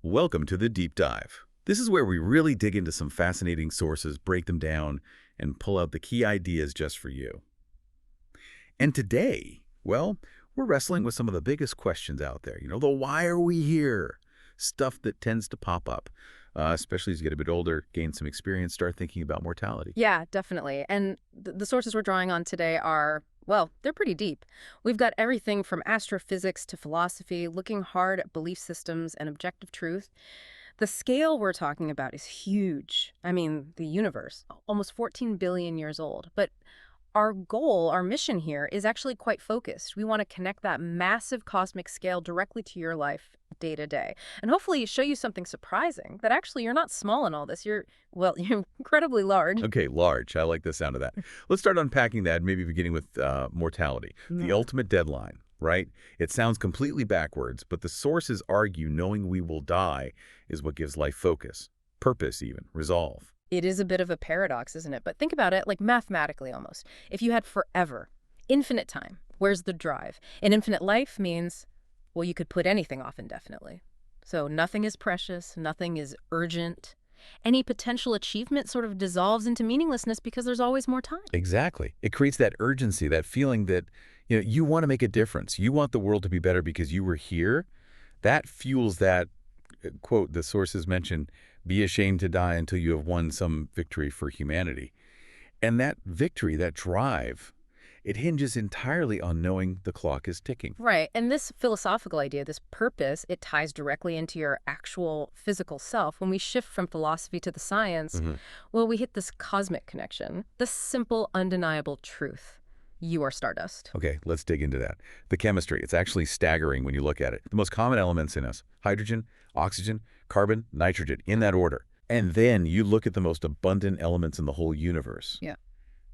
Welcome to the Deep Dive. This is where we really dig into some fascinating sources, break them down, and pull out the key ideas just for you. And today, well, we're wrestling with some of the biggest questions out there. The why are we here? Stuff that tends to pop up, especially as you get a bit older, gain some experience, start thinking about mortality. Yeah, definitely. And the sources we're drawing on today are, well, they're pretty deep. We've got everything from astrophysics to philosophy, looking hard at belief systems and objective truth. The scale we're talking about is huge. I mean, the universe, almost 14 billion years old. But our goal, our mission here is actually quite focused. We want to connect that massive cosmic scale directly to your life day to day. And hopefully show you something surprising, that actually you're not small in all this. You're incredibly large. Okay, large. I like the sound of that. Let's start unpacking that, maybe beginning with mortality, the ultimate deadline, right? It sounds completely backwards, but the sources argue knowing we will die is what gives life focus, purpose even, resolve. It is a bit of a paradox, isn't it? But think about it like mathematically almost. If you had forever, infinite time, where's the drive? An infinite life means, well, you could put anything off indefinitely. So nothing is precious, nothing is urgent. Any potential achievement sort of dissolves into meaninglessness because there's always more time. Exactly. It creates that urgency, that feeling that you want to make a difference. You want the world to be better because you were here. That fuels that, quote, the sources mention, be ashamed to die until you have won some victory for humanity. And that victory, that drive, it hinges entirely on knowing the clock is ticking. Right. And this philosophical idea, this purpose, it ties directly into your actual physical self. When we shift from philosophy to the science, well, we hit this cosmic connection, the simple, undeniable truth. You are stardust. Okay, let's dig into that. The chemistry, it's actually staggering when you look at it. The most common elements in us, hydrogen, oxygen, carbon, nitrogen, in that order. And then you look at the most abundant elements in the whole universe. Yeah.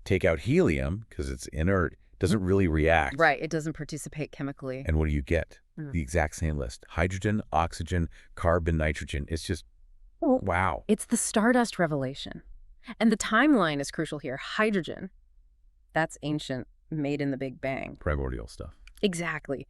Take out helium, because it's inert, doesn't really react. Right, it doesn't participate chemically. And what do you get? The exact same list. Hydrogen, oxygen, carbon, nitrogen. It's just, wow. It's the stardust revelation. And the timeline is crucial here. Hydrogen, that's ancient, made in the Big Bang. Primordial stuff. Exactly.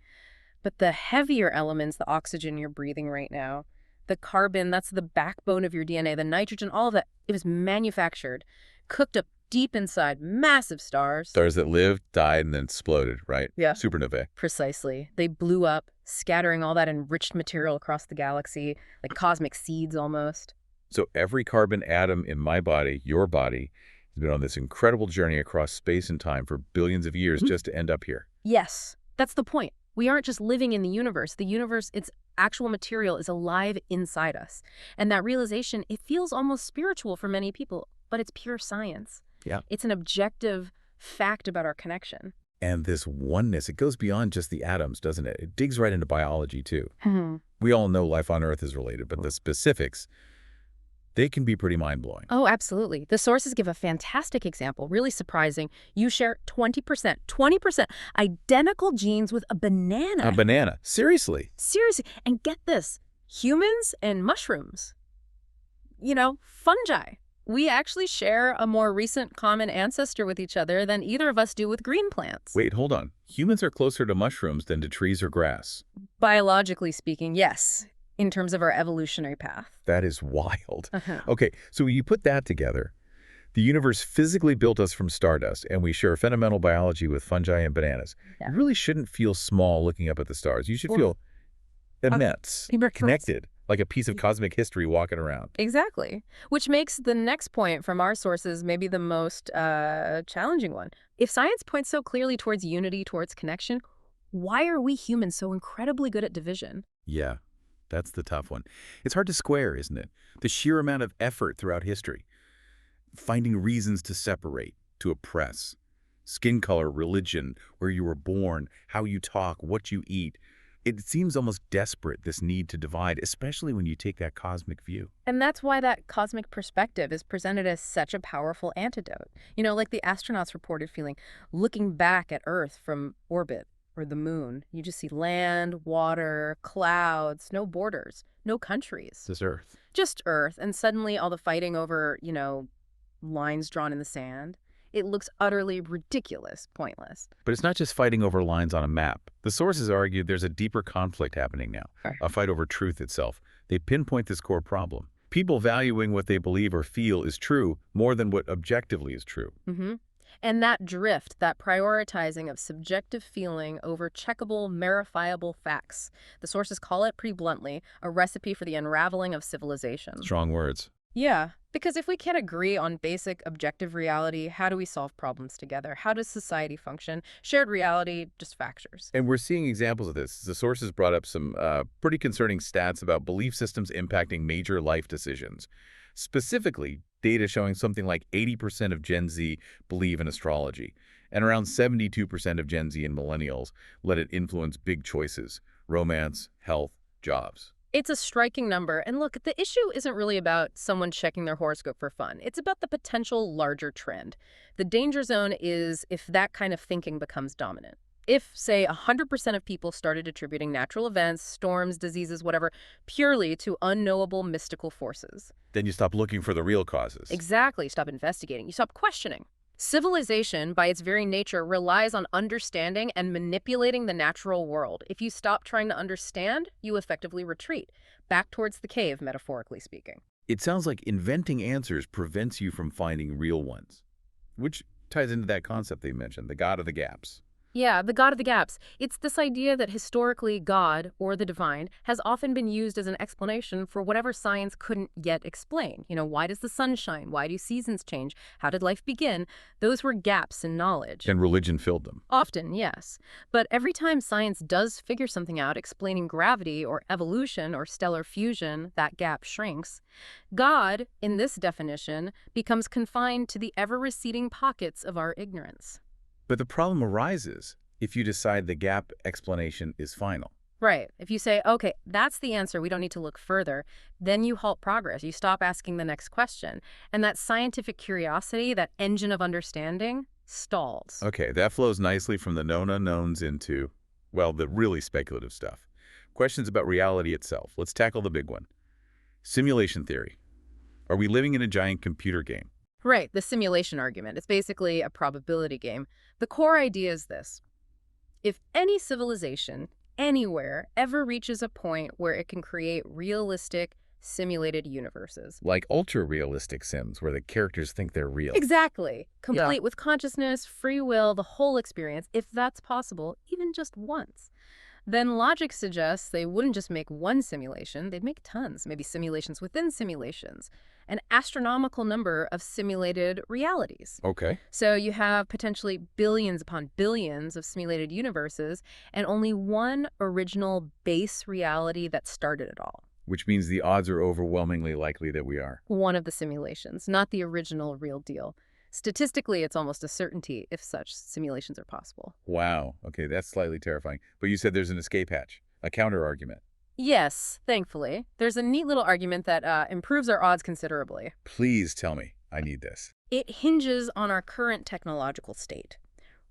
But the heavier elements, the oxygen you're breathing right now, the carbon, that's the backbone of your DNA, the nitrogen, all of that, it was manufactured, cooked up deep inside massive stars. Stars that lived, died, and then exploded, right? Yeah. Supernovae. Precisely. They blew up, scattering all that enriched material across the galaxy, like cosmic seeds almost. So every carbon atom in my body, your body, has been on this incredible journey across space and time for billions of years just to end up here. Yes, that's the point. We aren't just living in the universe. The universe, its actual material, is alive inside us. And that realization, it feels almost spiritual for many people, but it's pure science. Yeah. It's an objective fact about our connection. And this oneness, it goes beyond just the atoms, doesn't it? It digs right into biology, too. We all know life on Earth is related, but the specifics, they can be pretty mind-blowing. Oh, absolutely. The sources give a fantastic example, really surprising. You share 20% identical genes with a banana. A banana? Seriously? Seriously. And get this, humans and mushrooms. Fungi. We actually share a more recent common ancestor with each other than either of us do with green plants. Wait, hold on. Humans are closer to mushrooms than to trees or grass. Biologically speaking, yes, in terms of our evolutionary path. That is wild. Okay, so when you put that together, the universe physically built us from stardust, and we share fundamental biology with fungi and bananas. Yeah. You really shouldn't feel small looking up at the stars. You should feel immense, connected, like a piece of cosmic history walking around. Exactly. Which makes the next point from our sources maybe the most challenging one. If science points so clearly towards unity, towards connection, why are we humans so incredibly good at division? Yeah, that's the tough one. It's hard to square, isn't it? The sheer amount of effort throughout history. Finding reasons to separate, to oppress. Skin color, religion, where you were born, how you talk, what you eat. It seems almost desperate, this need to divide, especially when you take that cosmic view. And that's why that cosmic perspective is presented as such a powerful antidote. Like the astronauts reported feeling, looking back at Earth from orbit or the moon, you just see land, water, clouds, no borders, no countries. This Earth. Just Earth. And suddenly all the fighting over, lines drawn in the sand. It looks utterly ridiculous, pointless. But it's not just fighting over lines on a map. The sources argue there's a deeper conflict happening now, a fight over truth itself, They pinpoint this core problem. People valuing what they believe or feel is true more than what objectively is true. hmm And that drift, that prioritizing of subjective feeling over checkable, verifiable facts. The sources call it, pretty bluntly, a recipe for the unraveling of civilization. Strong words. Yeah, because if we can't agree on basic objective reality, how do we solve problems together? How does society function? Shared reality just fractures. And we're seeing examples of this. The sources brought up some pretty concerning stats about belief systems impacting major life decisions. Specifically, data showing something like 80% of Gen Z believe in astrology, and around 72% of Gen Z and millennials let it influence big choices: romance, health, jobs. It's a striking number. And look, the issue isn't really about someone checking their horoscope for fun. It's about the potential larger trend. The danger zone is if that kind of thinking becomes dominant. If, say, 100% of people started attributing natural events, storms, diseases, whatever, purely to unknowable mystical forces. Then you stop looking for the real causes. Exactly. Stop investigating. You stop questioning. Civilization, by its very nature, relies on understanding and manipulating the natural world. If you stop trying to understand, you effectively retreat, back towards the cave, metaphorically speaking. It sounds like inventing answers prevents you from finding real ones, which ties into that concept they mentioned, the God of the gaps. Yeah, the God of the gaps. It's this idea that historically God, or the divine, has often been used as an explanation for whatever science couldn't yet explain. Why does the sun shine? Why do seasons change? How did life begin? Those were gaps in knowledge. And religion filled them. Often, yes. But every time science does figure something out, explaining gravity or evolution or stellar fusion, that gap shrinks. God, in this definition, becomes confined to the ever-receding pockets of our ignorance. But the problem arises if you decide the gap explanation is final. Right. If you say, okay, that's the answer, we don't need to look further, then you halt progress. You stop asking the next question. And that scientific curiosity, that engine of understanding, stalls. Okay, that flows nicely from the known unknowns into, well, the really speculative stuff. Questions about reality itself. Let's tackle the big one. Simulation theory. Are we living in a giant computer game? Right, the simulation argument. It's basically a probability game. The core idea is this. If any civilization, anywhere, ever reaches a point where it can create realistic, simulated universes. Like ultra-realistic sims where the characters think they're real. Exactly. Complete with consciousness, free will, the whole experience, if that's possible, even just once. Then logic suggests they wouldn't just make one simulation, they'd make tons, maybe simulations within simulations, an astronomical number of simulated realities. Okay. So you have potentially billions upon billions of simulated universes and only one original base reality that started it all. Which means the odds are overwhelmingly likely that we are. One of the simulations, not the original real deal. Statistically, it's almost a certainty if such simulations are possible. Wow. Okay, that's slightly terrifying. But you said there's an escape hatch, a counter-argument. Yes, thankfully. There's a neat little argument that improves our odds considerably. Please tell me. I need this. It hinges on our current technological state.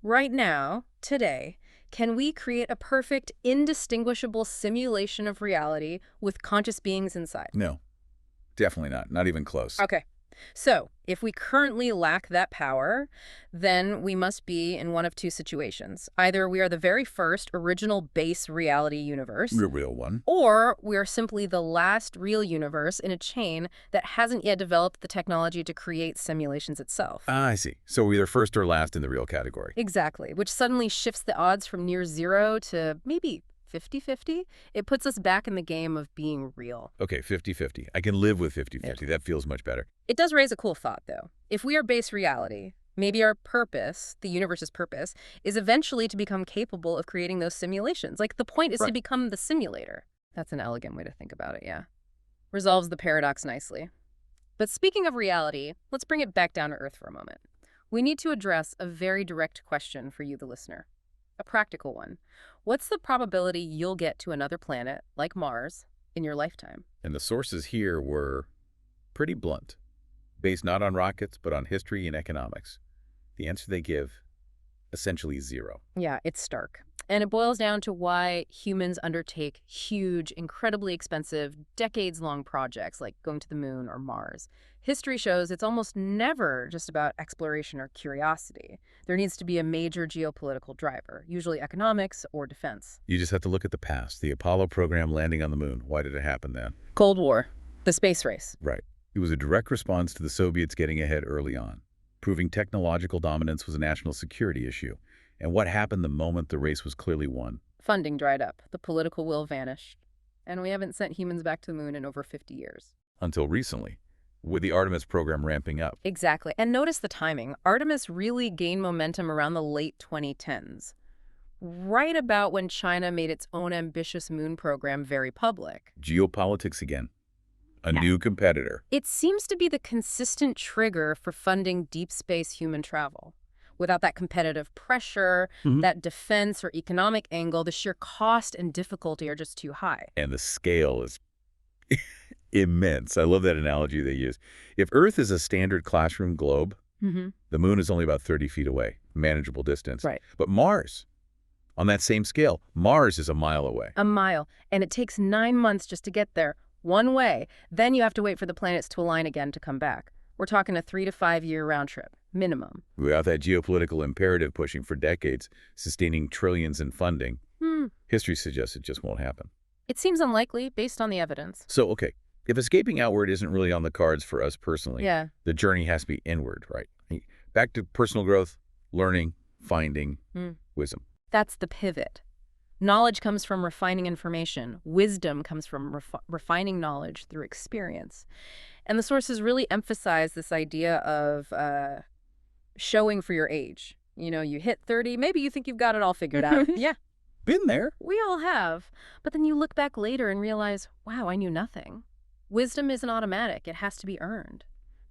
Right now, today, can we create a perfect, indistinguishable simulation of reality with conscious beings inside? No, definitely not. Not even close. Okay. So, if we currently lack that power, then we must be in one of two situations. Either we are the very first original base reality universe, The real one. or we are simply the last real universe in a chain that hasn't yet developed the technology to create simulations itself. Ah, I see. So we're either first or last in the real category. Exactly, which suddenly shifts the odds from near zero to maybe 50-50. It puts us back in the game of being real. Okay, 50-50. I can live with 50-50. That feels much better. It does raise a cool thought, though. If we are base reality, maybe our purpose, the universe's purpose, is eventually to become capable of creating those simulations. Like, the point is to become the simulator. That's an elegant way to think about it, yeah. Resolves the paradox nicely. But speaking of reality, let's bring it back down to Earth for a moment. We need to address a very direct question for you, the listener. A practical one. What's the probability you'll get to another planet, like Mars, in your lifetime? And the sources here were pretty blunt, based not on rockets, but on history and economics. The answer they give, essentially zero. Yeah, it's stark. And it boils down to why humans undertake huge, incredibly expensive, decades-long projects like going to the moon or Mars. History shows it's almost never just about exploration or curiosity. There needs to be a major geopolitical driver, usually economics or defense. You just have to look at the past. The Apollo program landing on the moon. Why did it happen then? Cold War, the space race. Right. It was a direct response to the Soviets getting ahead early on. Proving technological dominance was a national security issue. And what happened the moment the race was clearly won? Funding dried up, the political will vanished, and we haven't sent humans back to the moon in over 50 years. Until recently, with the Artemis program ramping up. Exactly. And notice the timing. Artemis really gained momentum around the late 2010s, right about when China made its own ambitious moon program very public. Geopolitics again. A new competitor. It seems to be the consistent trigger for funding deep space human travel. Without that competitive pressure, that defense or economic angle, the sheer cost and difficulty are just too high. And the scale is immense. I love that analogy they use. If Earth is a standard classroom globe, the moon is only about 30 feet away, manageable distance. Right. But Mars, on that same scale, Mars is a mile away. A mile. And it takes 9 months just to get there, one way. Then you have to wait for the planets to align again to come back. We're talking a 3 to 5 year round trip, minimum. Without that geopolitical imperative pushing for decades, sustaining trillions in funding, history suggests it just won't happen. It seems unlikely based on the evidence. So, okay, if escaping outward isn't really on the cards for us personally, the journey has to be inward, right? Back to personal growth, learning, finding, wisdom. That's the pivot. Knowledge comes from refining information. Wisdom comes from refining knowledge through experience. And the sources really emphasize this idea of showing for your age. You know, you hit 30, maybe you think you've got it all figured out. Yeah. Been there. We all have. But then you look back later and realize, wow, I knew nothing. Wisdom isn't automatic. It has to be earned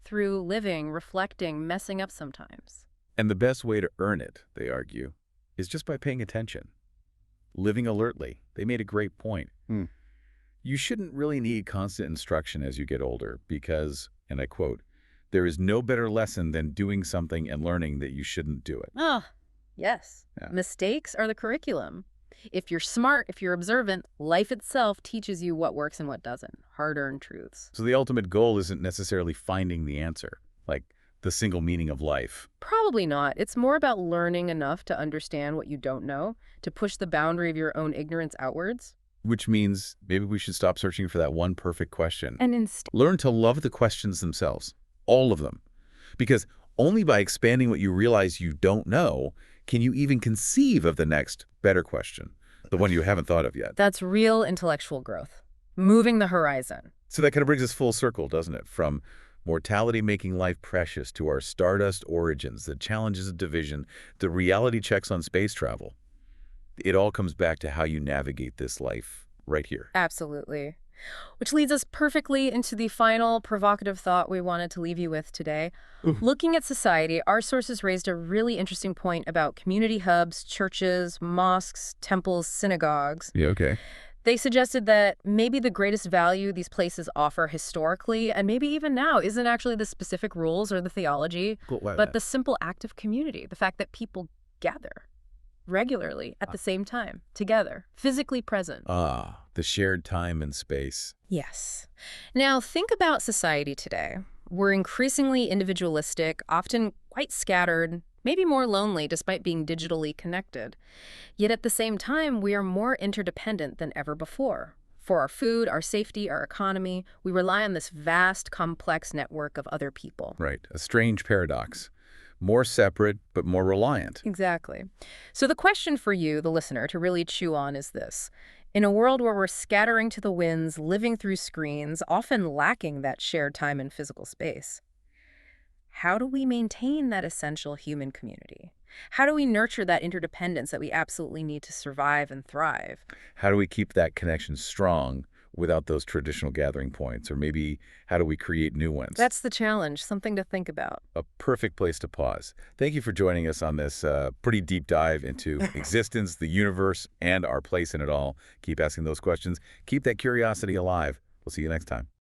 through living, reflecting, messing up sometimes. And the best way to earn it, they argue, is just by paying attention. Living alertly. They made a great point. You shouldn't really need constant instruction as you get older because, and I quote, there is no better lesson than doing something and learning that you shouldn't do it. Oh, yes. Yeah. Mistakes are the curriculum. If you're smart, if you're observant, life itself teaches you what works and what doesn't. Hard-earned truths. So the ultimate goal isn't necessarily finding the answer, like the single meaning of life. Probably not. It's more about learning enough to understand what you don't know, to push the boundary of your own ignorance outwards. Which means maybe we should stop searching for that one perfect question. And instead, learn to love the questions themselves, all of them. Because only by expanding what you realize you don't know can you even conceive of the next better question, the one you haven't thought of yet. That's real intellectual growth, moving the horizon. So that kind of brings us full circle, doesn't it? From mortality making life precious to our stardust origins, the challenges of division, the reality checks on space travel. It all comes back to how you navigate this life right here. Absolutely. Which leads us perfectly into the final provocative thought we wanted to leave you with today. Looking at society, our sources raised a really interesting point about community hubs, churches, mosques, temples, synagogues. Yeah, okay. They suggested that maybe the greatest value these places offer historically, and maybe even now, isn't actually the specific rules or the theology, but the simple act of community, the fact that people gather regularly at the same time, together, physically present. Ah, the shared time and space. Yes. Now, think about society today. We're increasingly individualistic, often quite scattered, maybe more lonely despite being digitally connected. Yet at the same time, we are more interdependent than ever before. For our food, our safety, our economy, we rely on this vast, complex network of other people. Right, a strange paradox. More separate, but more reliant. Exactly. So the question for you, the listener, to really chew on is this. In a world where we're scattering to the winds, living through screens, often lacking that shared time and physical space, how do we maintain that essential human community? How do we nurture that interdependence that we absolutely need to survive and thrive? How do we keep that connection strong without those traditional gathering points? Or maybe how do we create new ones? That's the challenge, something to think about. A perfect place to pause. Thank you for joining us on this pretty deep dive into existence, the universe, and our place in it all. Keep asking those questions. Keep that curiosity alive. We'll see you next time.